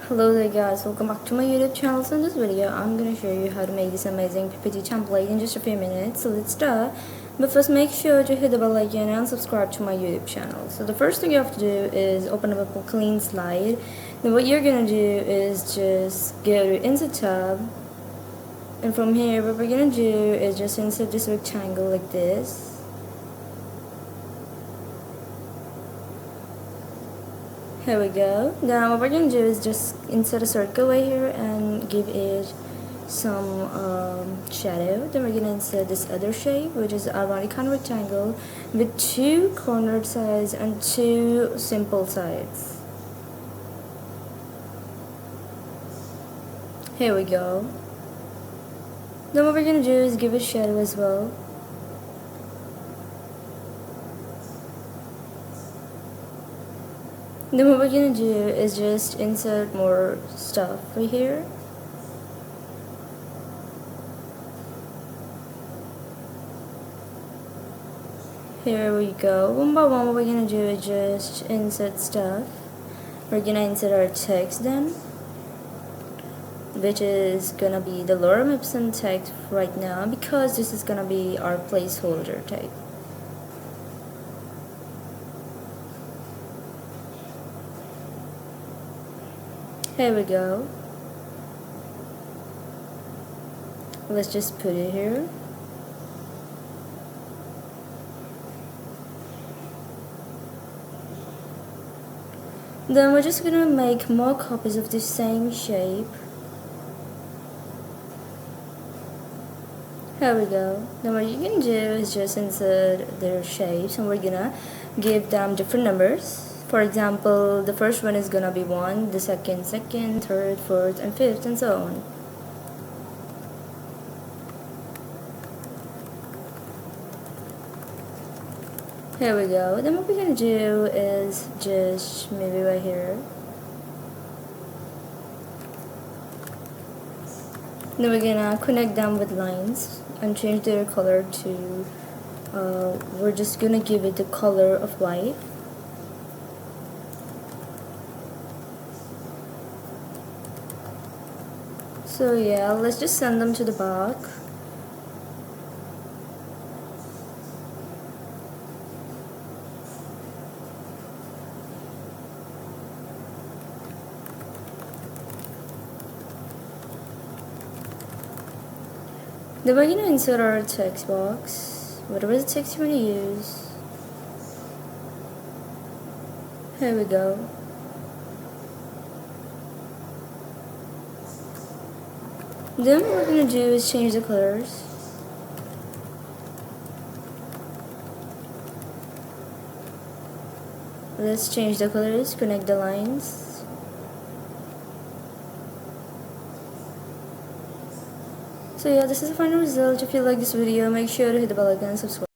Hello there guys, welcome back to my YouTube channel. So in this video I'm going to show you how to make this amazing PPT template in just a few minutes. So let's start. But first make sure to hit the bell icon and subscribe to my YouTube channel. So the first thing you have to do is open up a clean slide. Then what you're going to do is just go to Insert tab, and from here what we're going to do is just insert this rectangle like this. Here we go. Now what we're going to do is just insert a circle right here and give it some shadow. Then we're going to insert this other shape, which is a round kind of rectangle with two cornered sides and two simple sides. Here we go. Then what we're going to do is give it shadow as well. Then what we're going to do is just insert more stuff right here. Here we go. One by one what we're going to do is just insert stuff. We're going to insert our text then, which is going to be the lorem ipsum text right now, because this is going to be our placeholder type. Here we go. Let's just put it here. Then we're just gonna make more copies of the same shape. Here we go. Then what you can do is just insert their shapes, and we're gonna give them different numbers. For example, the first one is gonna be 1, the second, third, fourth, and fifth, and so on. Here we go. Then what we're gonna do is just maybe right here. Then we're gonna connect them with lines and change their color to, we're just gonna give it the color of white. So yeah, let's just send them to the back. Then we're going to insert our text box, whatever the text you want to use. Here we go. Then what we're going to do is change the colors. Let's change the colors, connect the lines. So yeah, this is the final result. If you like this video, make sure to hit the bell icon and subscribe.